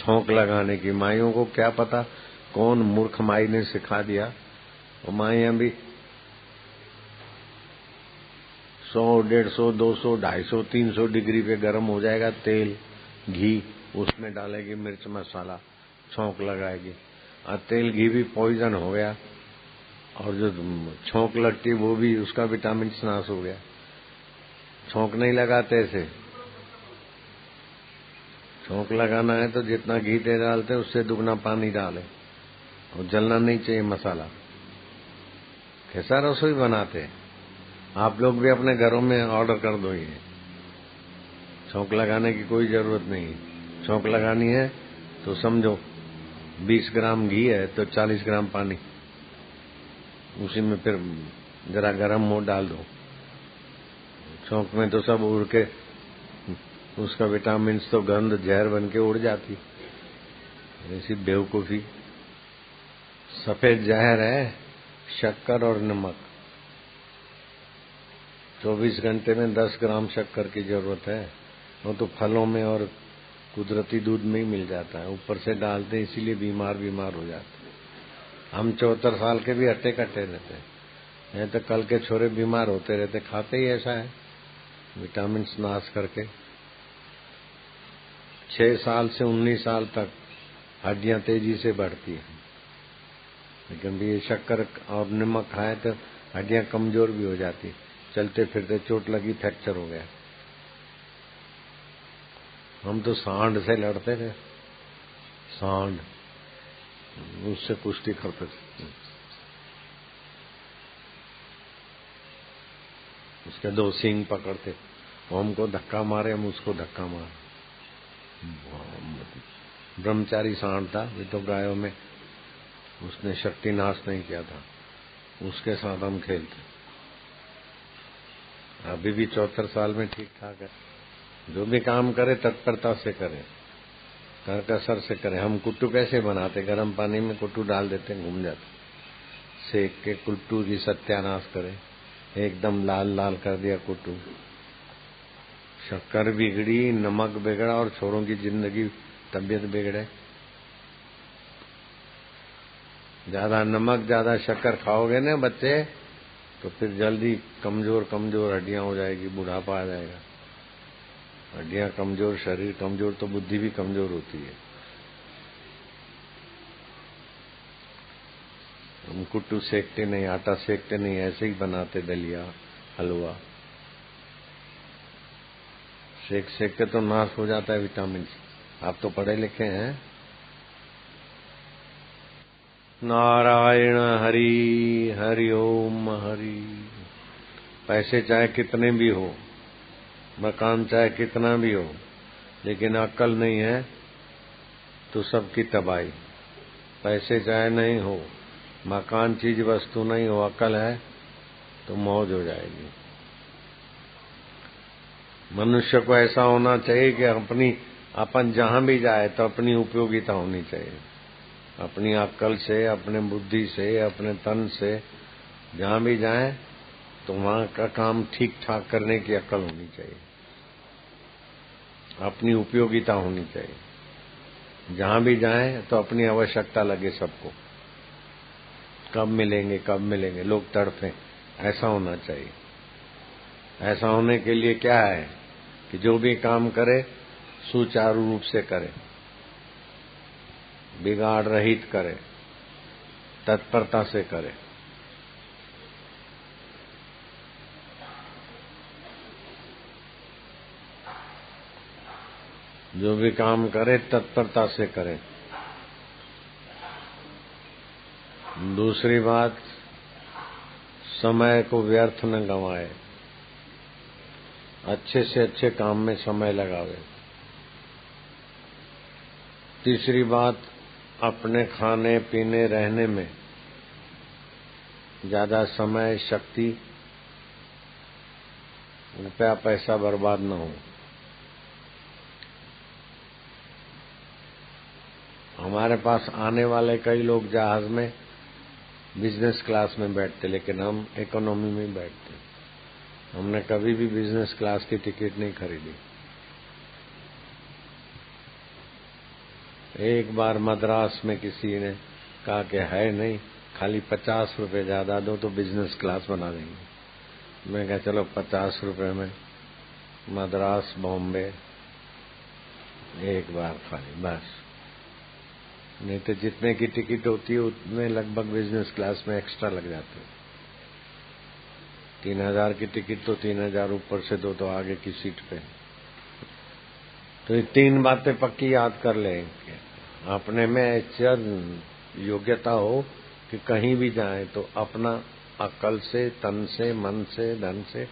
छौंक लगाने की। माइयों को क्या पता कौन मूर्ख माई ने सिखा दिया। वो माइयां भी 100, 150, 200, 250, 300 डिग्री पे गर्म हो जाएगा तेल घी, उसमें डालेगी मिर्च मसाला, छौंक लगाएगी। और तेल घी भी पॉइजन हो गया, और जो छौंक लगती वो भी, उसका विटामिन नाश हो गया। छौंक नहीं लगाते ऐसे। छौंक लगाना है तो जितना घी तेल डालते उससे दुगना पानी डालें, और जलना नहीं चाहिए मसाला। कैसा रसोई बनाते हैं आप लोग भी अपने घरों में ऑर्डर कर दो। ये छौंक लगाने की कोई जरूरत नहीं। छौंक लगानी है तो समझो 20 ग्राम घी है तो 40 ग्राम पानी, उसी में फिर जरा गरम हो डाल दो। छौंक में तो सब उड़ के, उसका विटामिन तो गंध जहर बन के उड़ जाती। ऐसी बेवकूफी। सफेद जहर है शक्कर और नमक। 24 घंटे में 10 ग्राम शक्कर की जरूरत है। वो तो फलों में और कुदरती दूध में ही मिल जाता है, ऊपर से डालते हैं, इसीलिए बीमार हो जाते हैं। हम 74 साल के भी हट्टे कट्टे रहते हैं, नहीं तो कल के छोरे बीमार होते रहते। खाते ही ऐसा है, विटामिन नाश करके। 6 साल से 19 साल तक हड्डियां तेजी से बढ़ती है, लेकिन भी ये शक्कर और नमक खाए तो हड्डियां कमजोर भी हो जाती। चलते फिरते चोट लगी, फ्रैक्चर हो गया। हम तो सांड से लड़ते थे, सांड, उससे कुश्ती करते थे। उसके 2 सींग पकड़ते, वो हमको धक्का मारे, हम उसको धक्का मारे। ब्रह्मचारी सांड था, ये तो गायों में उसने शक्ति नाश नहीं किया था, उसके साथ हम खेलते। अभी भी 74 साल में ठीक ठाक है। जो भी काम करे तत्परता से करे, करकसर से करे। हम कुट्टू कैसे बनाते, गर्म पानी में कुट्टू डाल देते, घूम जाते, सेक के कुट्टू की सत्यानाश करे, एकदम लाल लाल कर दिया कुट्टू। शक्कर बिगड़ी, नमक बिगड़ा, और छोरों की जिंदगी तबीयत बिगड़े। ज्यादा नमक ज्यादा शक्कर खाओगे ना बच्चे, तो फिर जल्दी कमजोर हड्डियां हो जाएगी, बुढ़ापा आ जाएगा। हड्डियां कमजोर, शरीर कमजोर, तो बुद्धि भी कमजोर होती है। हम कुट्टू सेकते नहीं, आटा सेकते नहीं, ऐसे ही बनाते दलिया हलवा। सेक सेक के तो नाश हो जाता है विटामिन। आप तो पढ़े लिखे हैं। नारायण हरि हरि ओम हरि। पैसे चाहे कितने भी हो, मकान चाहे कितना भी हो, लेकिन अक्ल नहीं है तो सबकी तबाही। पैसे चाहे नहीं हो, मकान चीज वस्तु नहीं हो, अक्ल है तो मौज हो जाएगी। मनुष्य को ऐसा होना चाहिए कि अपन जहां भी जाए तो अपनी उपयोगिता होनी चाहिए। अपनी अक्ल से, अपने बुद्धि से, अपने तन से जहां भी जाए तो वहां का काम ठीक ठाक करने की अक्ल होनी चाहिए, अपनी उपयोगिता होनी चाहिए। जहां भी जाए तो अपनी आवश्यकता लगे सबको, कब मिलेंगे लोग तड़पे, ऐसा होना चाहिए। ऐसा होने के लिए क्या है कि जो भी काम करे सुचारू रूप से करे, बिगाड़ रहित करे, तत्परता से करे। जो भी काम करे तत्परता से करे। दूसरी बात, समय को व्यर्थ न गंवाए, अच्छे से अच्छे काम में समय लगावे। तीसरी बात, अपने खाने पीने रहने में ज्यादा समय, शक्ति, रुपया पैसा बर्बाद न हो। हमारे पास आने वाले कई लोग जहाज में बिजनेस क्लास में बैठते, लेकिन हम इकोनॉमी में बैठते। हमने कभी भी बिजनेस क्लास की टिकट नहीं खरीदी। एक बार मद्रास में किसी ने कहा कि है नहीं, खाली 50 रुपए ज्यादा दो तो बिजनेस क्लास बना देंगे। मैं कहा चलो 50 रुपए में मद्रास बॉम्बे एक बार खाली, बस। नहीं तो जितने की टिकट होती है उतने लगभग बिजनेस क्लास में एक्स्ट्रा लग जाते हैं। 3000 की टिकट तो 3000 ऊपर से दो तो आगे की सीट पे। तो ये 3 बातें पक्की याद कर लेंगे। अपने में ऐसी योग्यता हो कि कहीं भी जाए तो अपना अकल से, तन से, मन से, धन से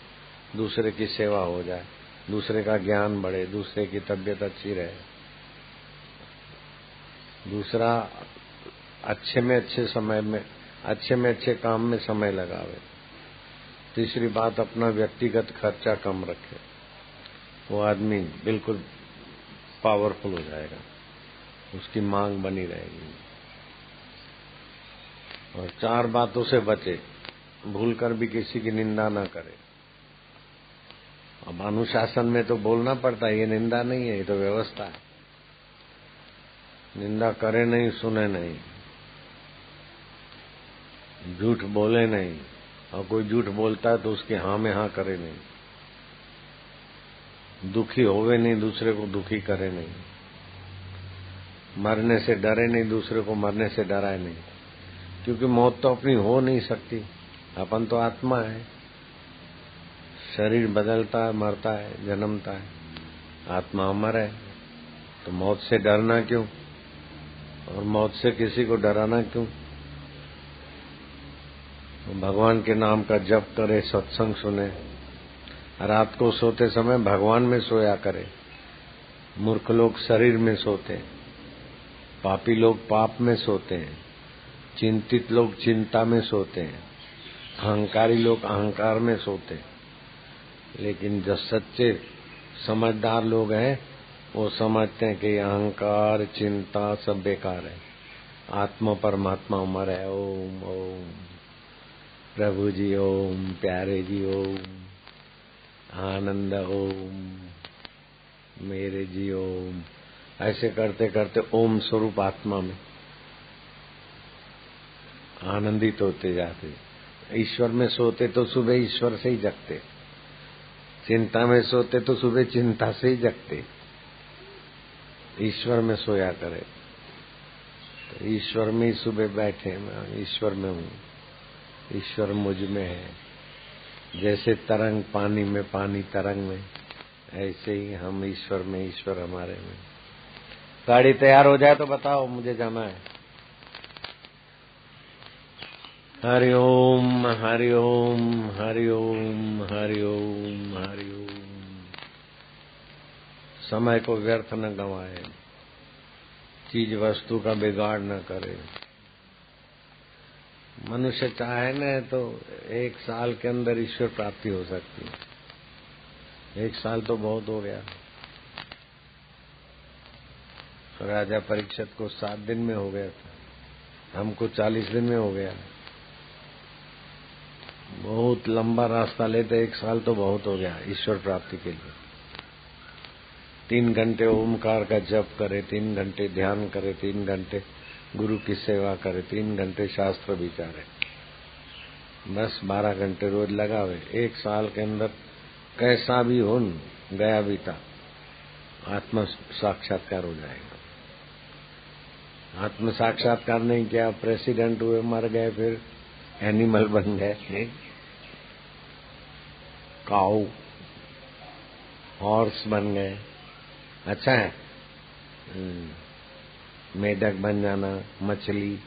दूसरे की सेवा हो जाए, दूसरे का ज्ञान बढ़े, दूसरे की तबीयत अच्छी रहे, दूसरा अच्छे में अच्छे समय में अच्छे में अच्छे काम में समय लगावे। तीसरी बात, अपना व्यक्तिगत खर्चा कम रखे, वो आदमी बिल्कुल पावरफुल हो जाएगा, उसकी मांग बनी रहेगी। और 4 बातों से बचे, भूलकर भी किसी की निंदा ना करे। अब अनुशासन में तो बोलना पड़ता है, ये निंदा नहीं है, ये तो व्यवस्था है। निंदा करे नहीं, सुने नहीं, झूठ बोले नहीं, और कोई झूठ बोलता है तो उसके हाँ में हाँ करे नहीं, दुखी होवे नहीं, दूसरे को दुखी करे नहीं, मरने से डरे नहीं, दूसरे को मरने से डराए नहीं, क्योंकि मौत तो अपनी हो नहीं सकती। अपन तो आत्मा है, शरीर बदलता है, मरता है, जन्मता है, आत्मा अमर है। तो मौत से डरना क्यों, और मौत से किसी को डराना क्यों? भगवान के नाम का जप करे, सत्संग सुने, रात को सोते समय भगवान में सोया करे। मूर्ख लोग शरीर में सोते हैं, पापी लोग पाप में सोते हैं, चिंतित लोग चिंता में सोते हैं, अहंकारी लोग अहंकार में सोते हैं। लेकिन जो सच्चे समझदार लोग हैं वो समझते हैं कि अहंकार, चिंता सब बेकार है, आत्मा परमात्मा अमर है। ओम ओम प्रभु जी ओम, प्यारे जी ओम, आनंद ओम, मेरे जी ओम। ऐसे करते करते ओम स्वरूप आत्मा में आनंदित होते जाते। ईश्वर में सोते तो सुबह ईश्वर से ही जगते, चिंता में सोते तो सुबह चिंता से ही जगते। ईश्वर में सोया करे तो ईश्वर में ही सुबह बैठे, मैं ईश्वर में हूँ, ईश्वर मुझ में है। जैसे तरंग पानी में, पानी तरंग में, ऐसे ही हम ईश्वर में, ईश्वर हमारे में। गाड़ी तैयार हो जाए तो बताओ, मुझे जाना है। हरि ओम, हरि ओम, हरि ओम, हरि ओम, हरि ओम। समय को व्यर्थ न गंवाए, चीज वस्तु का बिगाड़ न करे। मनुष्य चाहे न तो 1 साल के अंदर ईश्वर प्राप्ति हो सकती है। 1 साल तो बहुत हो गया। राजा परीक्षित को 7 दिन में हो गया था, हमको 40 दिन में हो गया। बहुत लंबा रास्ता लेते 1 साल तो बहुत हो गया ईश्वर प्राप्ति के लिए। 3 घंटे ओमकार का जप करे, 3 घंटे ध्यान करे, 3 घंटे गुरु की सेवा करे, 3 घंटे शास्त्र विचारे, बस 12 घंटे रोज लगावे। 1 साल के अंदर कैसा भी हो, गया बीता, आत्म साक्षात्कार हो जाएगा। आत्म साक्षात्कार नहीं किया, प्रेसिडेंट हुए, मर गए, फिर एनिमल बन गए, काऊ, हॉर्स बन गए, अच्छा है। मेढक बन जाना, मछली।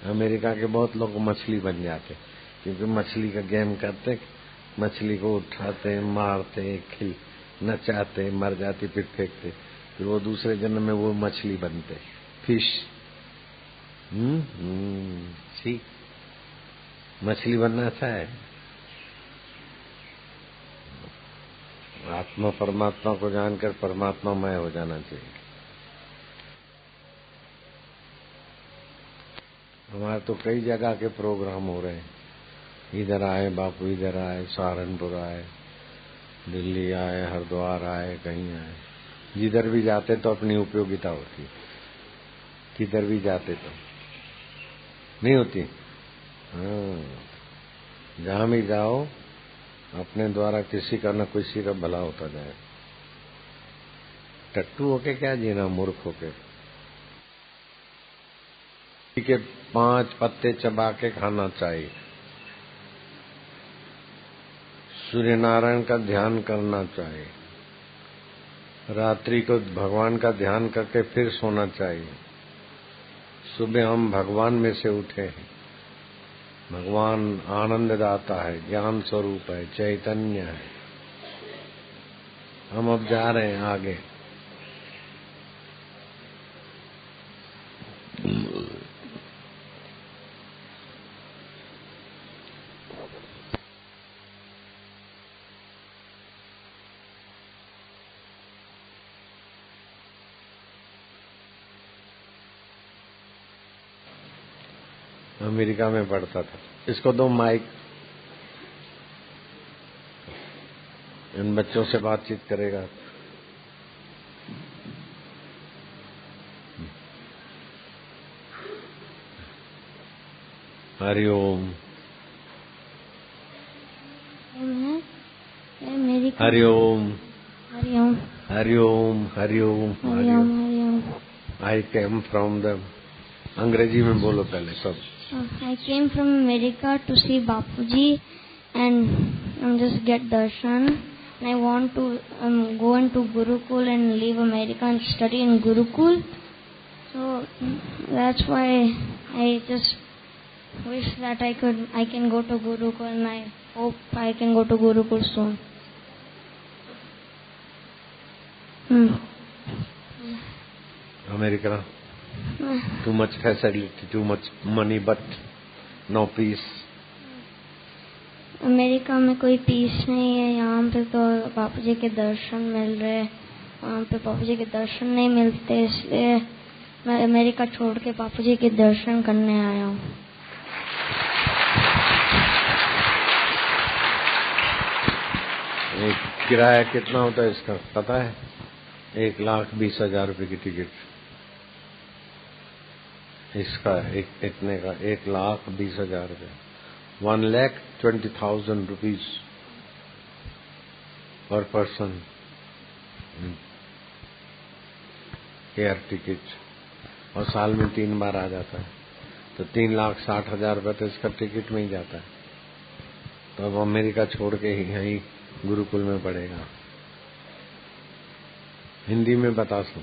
अमेरिका के बहुत लोग मछली बन जाते, क्योंकि मछली का गेम करते, मछली को उठाते, मारते, खिल नचाते, मर जाती, फिर फेंकते, फिर वो दूसरे जन्म में वो मछली बनते, फिश। ठीक, मछली बनना अच्छा है। आत्मा परमात्मा को जानकर परमात्मामय हो जाना चाहिए। हमारे तो कई जगह के प्रोग्राम हो रहे हैं, इधर आए बापू, इधर आए, सहारनपुर आए, दिल्ली आए, हरिद्वार आए, कहीं आए। जिधर भी जाते तो अपनी उपयोगिता होती, किधर भी जाते तो नहीं होती। हाँ, जहां भी जाओ अपने द्वारा किसी का न किसी का भला होता जाए। टट्टू होके क्या जीना, मूर्ख होके। के 5 पत्ते चबा के खाना चाहिए। सूर्य नारायण का ध्यान करना चाहिए। रात्रि को भगवान का ध्यान करके फिर सोना चाहिए। सुबह हम भगवान में से उठे हैं। भगवान आनंद दाता है, ज्ञान स्वरूप है, चैतन्य है। हम अब जा रहे हैं आगे। अमेरिका में पढ़ता था। इसको दो माइक, इन बच्चों से बातचीत करेगा। हरिओम हरिओम हरिओम हरिओम हरिओम हरिओम। आई केम फ्रॉम द, अंग्रेजी में बोलो पहले सब। I came from America to see Bapuji and just get darshan. And I want to go into Gurukul and leave America and study in Gurukul. So that's why I just wish that I can go to Gurukul, and I hope I can go to Gurukul soon. America, too much facility, too much money, but no peace. America में कोई piece नहीं है। यहाँ पे तो बापूजी के दर्शन मिल रहे, वहाँ पे बापूजी के दर्शन नहीं मिलते, इसलिए मैं अमेरिका छोड़ के बापूजी के दर्शन करने आया हूँ। किराया कितना होता है इसका पता है? 1,20,000 रुपए की टिकट इसका, इतने का 1,20,000 रुपए, 1,20,000 rupees per person air ticket, और साल में 3 बार आ जाता है, तो 3,60,000 रुपए तो इसका टिकट में ही जाता है। तो अब अमेरिका छोड़ के ही यहीं गुरुकुल में पढ़ेगा। हिंदी में बता सो।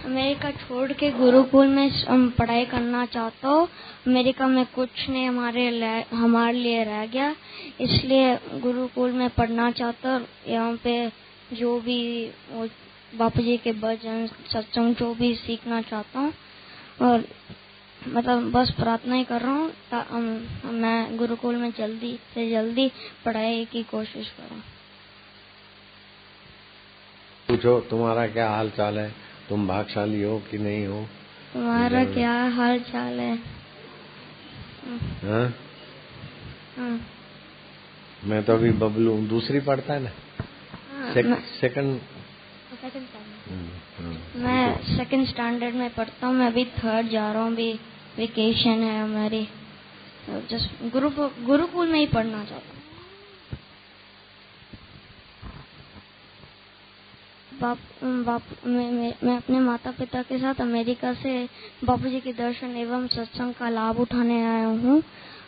अमेरिका छोड़ के गुरुकुल में पढ़ाई करना चाहता हूँ। अमेरिका में कुछ नहीं हमारे लिए रह गया, इसलिए गुरुकुल में पढ़ना चाहता हूँ। यहाँ पे जो भी बापूजी के भजन सत्संग जो भी सीखना चाहता हूँ, और मतलब बस प्रार्थना ही कर रहा हूँ मैं गुरुकुल में जल्दी से जल्दी पढ़ाई की कोशिश करूँ। पूछो तुम्हारा क्या हाल चाल है, तुम भाग्यशाली हो कि नहीं हो? तुम्हारा क्या हाल चाल है? हाँ? मैं तो अभी बबलू दूसरी पढ़ता है ना, सेकंड मैं सेकंड स्टैंडर्ड में पढ़ता हूँ। मैं अभी 3rd जा रहा हूँ, अभी वेकेशन है हमारी, जस्ट गुरुकुल में ही पढ़ना चाहता हूँ। मैं अपने माता पिता के साथ अमेरिका से बापूजी के दर्शन एवं सत्संग का लाभ उठाने आया हूँ।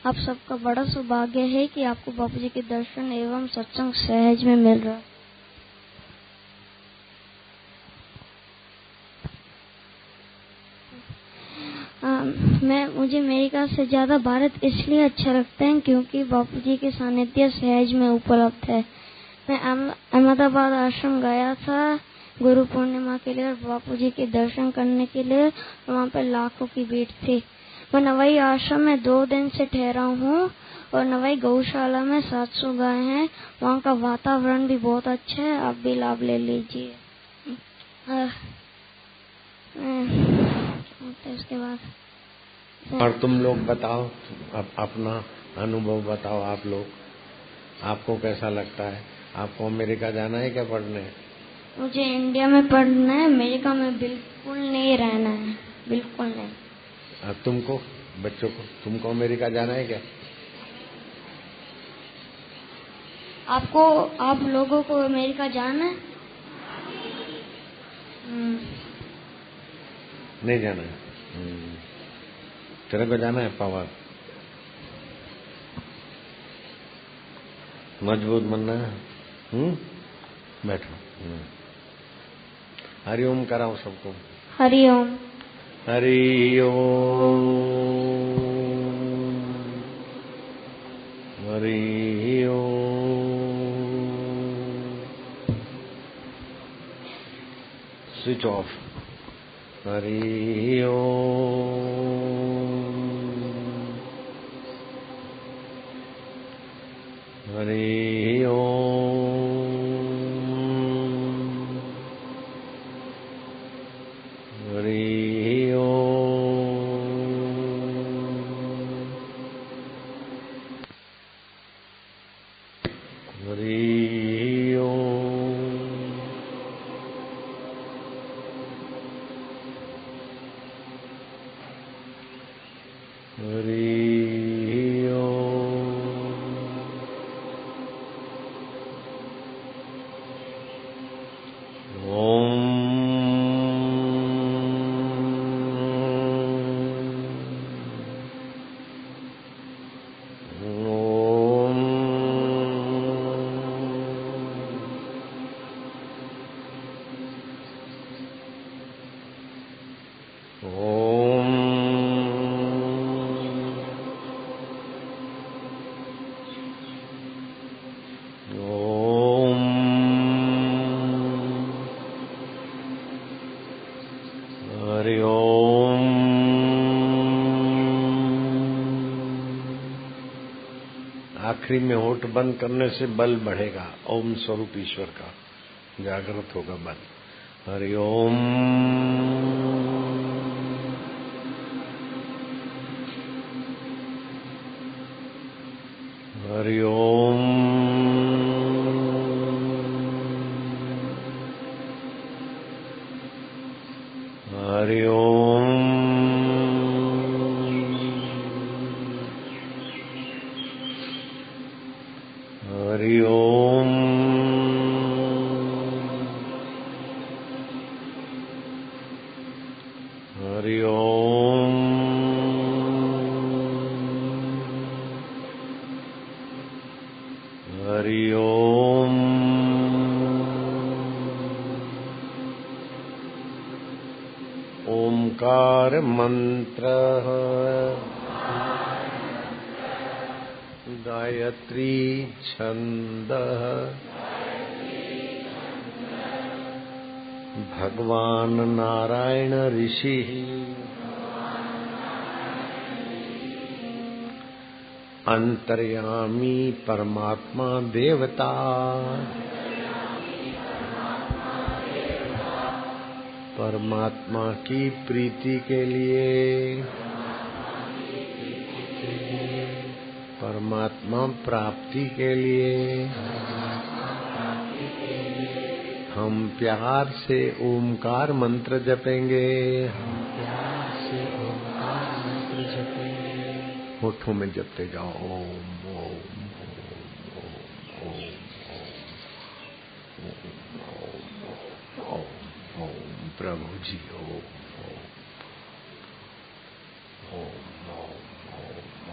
आप सबका बड़ा सौभाग्य है कि आपको बापूजी के दर्शन एवं सत्संग सहज में मिल रहा है। मुझे अमेरिका से ज्यादा भारत इसलिए अच्छा लगता है क्योंकि बापूजी के सानिध्य सहज में उपलब्ध है। मैं अहमदाबाद आश्रम गया था गुरु पूर्णिमा के लिए और बापूजी के दर्शन करने के लिए। वहाँ पर लाखों की भीड़ थी। मैं नवाई आश्रम में 2 दिन से ठहरा हूँ और नवाई गौशाला में 700 गाय हैं। वहाँ का वातावरण भी बहुत अच्छा है, आप भी लाभ ले लीजिए। उसके बाद और तुम लोग बताओ, अपना अनुभव बताओ। आप लोग, आपको कैसा लगता है? आपको अमेरिका जाना है क्या पढ़ने? मुझे इंडिया में पढ़ना है, अमेरिका में बिल्कुल नहीं रहना है, बिल्कुल नहीं। तुमको, बच्चों को, तुमको अमेरिका जाना है क्या? आप लोगों को अमेरिका जाना है? नहीं जाना है। तेरे को जाना है पावर, मजबूत बनना है। बैठो। हरिओम कराओ सबको। हरिओम। हरिओम हरिओम। Switch off. हरिओम आखिरी में होठ बंद करने से बल बढ़ेगा। ओम स्वरूप ईश्वर का जागृत होगा बल। हरिओम। हरिओम। हरिओम। हरिओम। हरिओम। हरिओम। ओंकार मंत्र गायत्री छंदः भगवान नारायण ऋषि अंतर्यामी परमात्मा देवता परमात्मा की प्रीति के लिए परमात्मा प्राप्ति के लिए हम प्यार से ओमकार मंत्र जपेंगे। हम प्यार से ओमकार मंत्र जपेंगे। होठों में जपते जाओ। ओम ओम ओम ओम ओम ओम ओम प्रभु जी ओम ओम ओम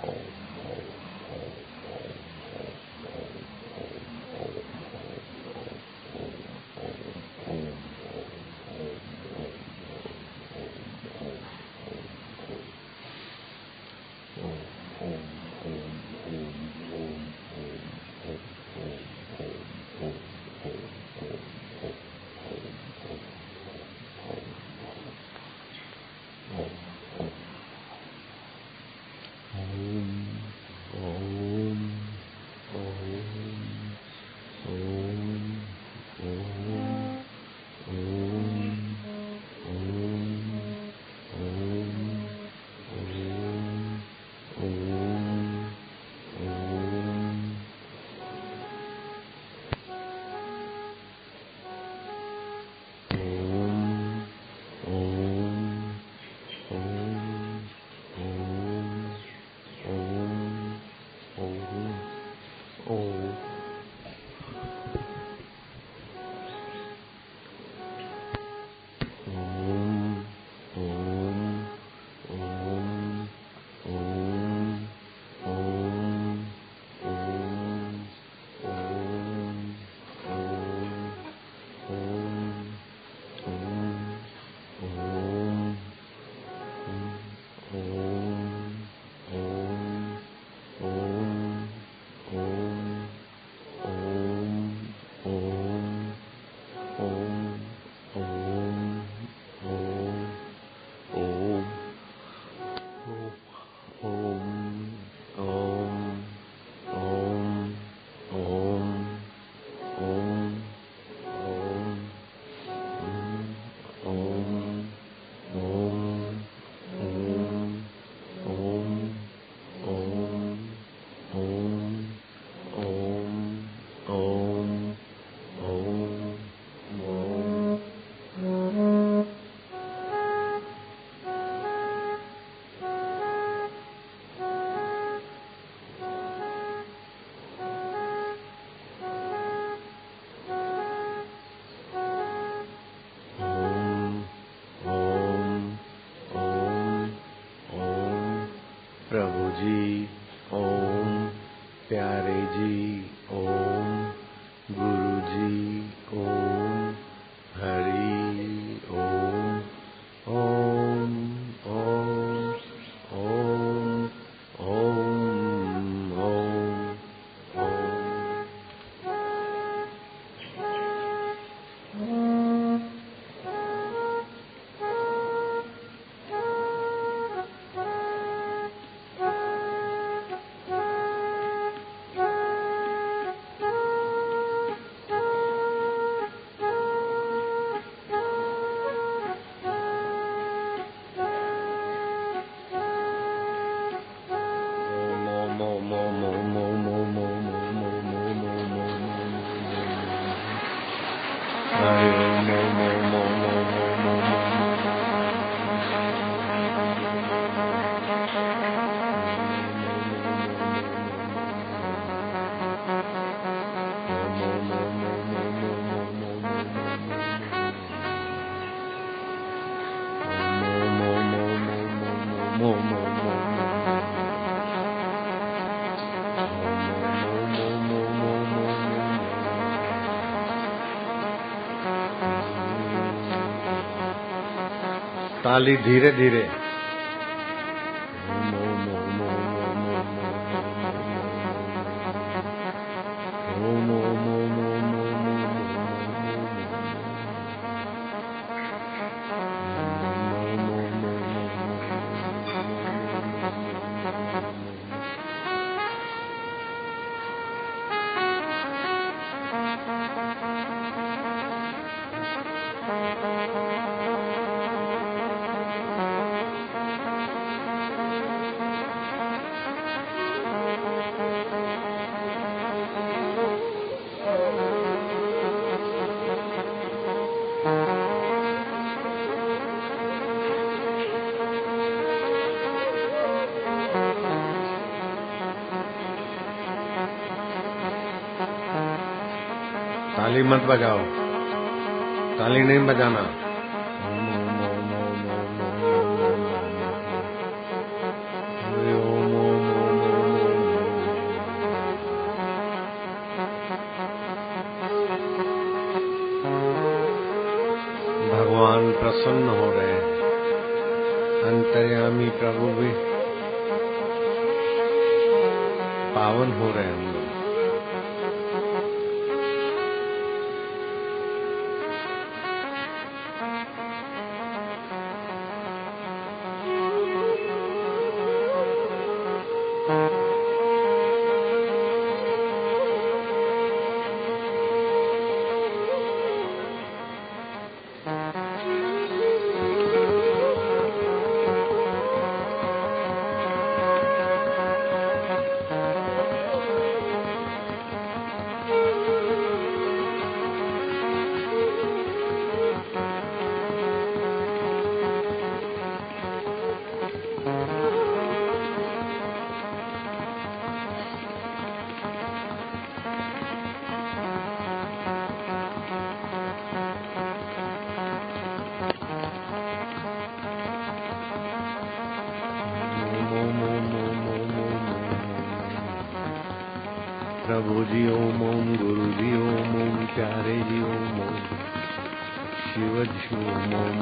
ओम प्रभु जी ओम, प्यारे जी ओम, गुरु जी ओम, हरि ओम, ओम ओम ओम ओम ओम ताली धीरे धीरे। ताली मत बजाओ, ताली नहीं बजाना। भगवान प्रसन्न हो रहे हैं, अंतर्यामी प्रभु भी पावन हो रहे हैं। प्रभु जी ओम, ओम गुरु जी ओम, ओम प्यारे जी ओम, ओम शिव जी ओम, ओम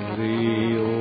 हरि ओम।